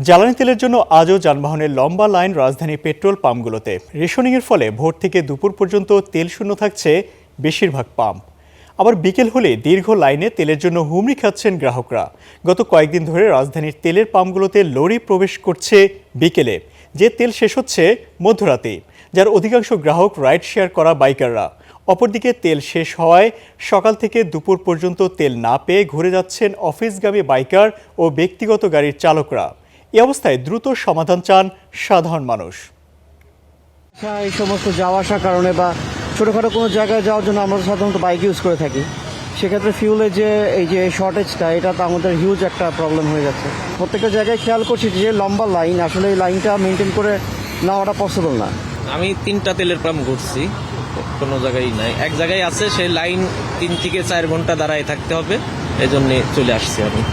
জ্বালানি তেলের জন্য আজও যানবাহনের লম্বা লাইন রাজধানীর পেট্রোল পাম্পগুলোতে। রেশনিংয়ের ফলে ভোর থেকে দুপুর পর্যন্ত তেল শূন্য থাকছে বেশিরভাগ পাম্প। আবার বিকেল হলে দীর্ঘ লাইনে তেলের জন্য হুমড়ি খাচ্ছেন গ্রাহকরা। গত কয়েকদিন ধরে রাজধানীর তেলের পাম্পগুলোতে লরি প্রবেশ করছে বিকেলে, যে তেল শেষ হচ্ছে মধ্যরাতে, যার অধিকাংশ গ্রাহক রাইড শেয়ার করা বাইকাররা। অপরদিকে তেল শেষ হওয়ায় সকাল থেকে দুপুর পর্যন্ত তেল না পেয়ে ঘুরে যাচ্ছেন অফিসগামী বাইকার ও ব্যক্তিগত গাড়ির চালকরা। এই অবস্থায় দ্রুত সমাধান চান সাধারণ মানুষ। এই সমস্ত যাওয়া আসার কারণে বা ছোটোখাটো কোনো জায়গায় যাওয়ার জন্য আমরা সাধারণত বাইক ইউজ করে থাকি। সেক্ষেত্রে ফিউলের যে এই যে শর্টেজটা, এটা তো আমাদের হিউজ একটা প্রবলেম হয়ে যাচ্ছে। প্রত্যেকটা জায়গায় খেয়াল করছি যে লম্বা লাইন, আসলে এই লাইনটা মেনটেন করে নেওয়াটা পসিবল না। আমি 3টা তেলের পাম্প ঘুরছি, কোনো জায়গায় নাই। এক জায়গায় আছে, সেই লাইন 3 থেকে 4 ঘন্টা দাঁড়ায় থাকতে হবে, এই জন্যে চলে আসছি আমি।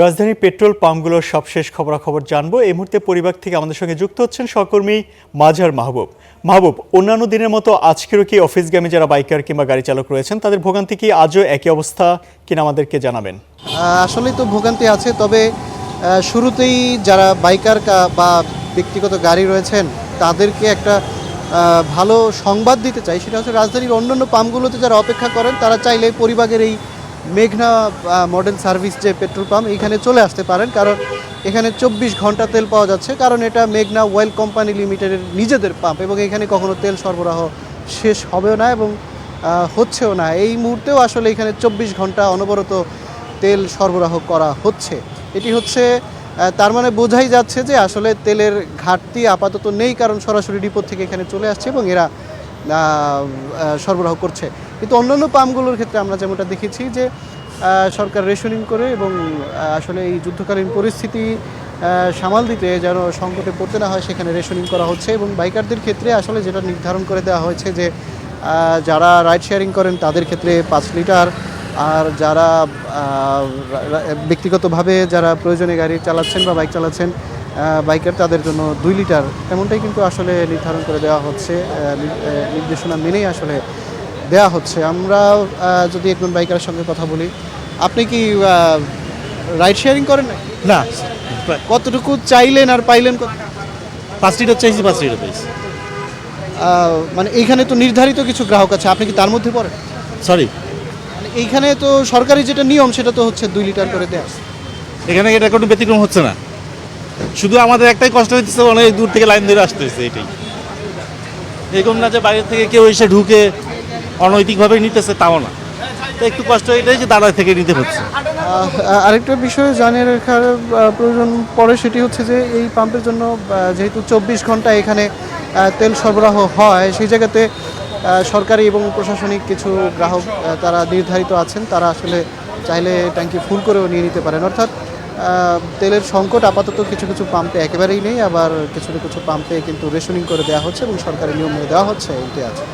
রাজধানীর পেট্রোল পাম্পগুলোর সবশেষ খবরাখবর জানবো। এই মুহূর্তে পরিবার থেকে আমাদের সঙ্গে যুক্ত হচ্ছেন সহকর্মী মাঝার মাহবুব। মাহবুব, অন্যান্য দিনের মতো আজকেরও কি অফিসগামী যারা বাইকার কিংবা গাড়ি চালক রয়েছেন তাদের ভোগান্তি কি আজও একই অবস্থা কিনা আমাদেরকে জানাবেন। আসলেই তো ভোগান্তি আছে, তবে শুরুতেই যারা বাইকার বা ব্যক্তিগত গাড়ি রয়েছেন তাদেরকে একটা ভালো সংবাদ দিতে চাই। সেটা হচ্ছে রাজধানীর অন্যান্য পাম্পগুলোতে যারা অপেক্ষা করেন তারা চাইলে পরিবাগের এই মেঘনা মডেল সার্ভিস যে পেট্রোল পাম্প, এখানে চলে আসতে পারেন। কারণ এখানে 24 ঘন্টা তেল পাওয়া যাচ্ছে, কারণ এটা মেঘনা অয়েল কোম্পানি লিমিটেডের নিজেদের পাম্প এবং এখানে কখনো তেল সরবরাহ শেষ হবেও না এবং হচ্ছেও না। এই মুহূর্তেও আসলে এখানে 24 ঘন্টা অনবরত তেল সরবরাহ করা হচ্ছে। এটি হচ্ছে তার মানে বোঝাই যাচ্ছে যে আসলে তেলের ঘাটতি আপাতত নেই, কারণ সরাসরি ডিপো থেকে এখানে চলে আসছে এবং এরা সরবরাহ করছে। কিন্তু অন্যান্য পাম্পগুলোর ক্ষেত্রে আমরা যেমনটা দেখেছি যে সরকার রেশনিং করে এবং আসলে এই যুদ্ধকালীন পরিস্থিতি সামাল দিতে যেন সংকটে পড়তে না হয় সেখানে রেশনিং করা হচ্ছে। এবং বাইকারদের ক্ষেত্রে আসলে যেটা নির্ধারণ করে দেওয়া হয়েছে যে যারা রাইড শেয়ারিং করেন তাদের ক্ষেত্রে 5 লিটার, আর যারা ব্যক্তিগতভাবে যারা প্রয়োজনে গাড়ি চালাচ্ছেন বা বাইক চালাচ্ছেন বাইকার, তাদের জন্য 2 লিটার, এমনটাই কিন্তু আসলে নির্ধারণ করে দেওয়া হচ্ছে। নির্দেশনা মেনেই আসলে দেওয়া হচ্ছে। আমরা যদি একজন বাইকারের সঙ্গে কথা বলি, আপনি কি রাইড শেয়ারিং করেন না? কতটুকু চাইলেন আর পাইলেন? 5 লিটার চাইছি, 5 লিটার পাইছি। মানে এইখানে তো নির্ধারিত কিছু গ্রাহক আছে, আপনি কি তার মধ্যে পড়েন? সরি, মানে এইখানে তো সরকারি যেটা নিয়ম সেটা তো হচ্ছে 2 লিটার করে দেওয়া। এখানে এটা কোনো ব্যতিক্রম হচ্ছে না। শুধু আমাদের একটাই কষ্ট হইতেছে, অনেক দূর থেকে লাইন ধরে আসতে হচ্ছে। এটাই, এরকম না যে বাইরে থেকে কেউ এসে ঢুকে অনৈতিকভাবে নিতেছে, তাও না। তো একটু কষ্ট এটাই যে দাঁড়ায় থেকে নিতে হচ্ছে। আরেকটা বিষয় জানিয়ে রাখার প্রয়োজন পড়ে, সেটি হচ্ছে যে এই পাম্পের জন্য যেহেতু 24 ঘন্টা এখানে তেল সরবরাহ হয়, সেই জায়গাতে সরকারি এবং প্রশাসনিক কিছু গ্রাহক তারা নির্ধারিত আছেন, তারা আসলে চাইলে ট্যাঙ্কি ফুল করেও নিয়ে নিতে পারেন। অর্থাৎ তেলের সংকট আপাতত কিছু কিছু পাম্পে একেবারেই নেই, আবার কিছু কিছু পাম্পে কিন্তু রেশনিং করে দেওয়া হচ্ছে এবং সরকারি নিয়ম মেনে দেওয়া হচ্ছে, এইটাই আছে।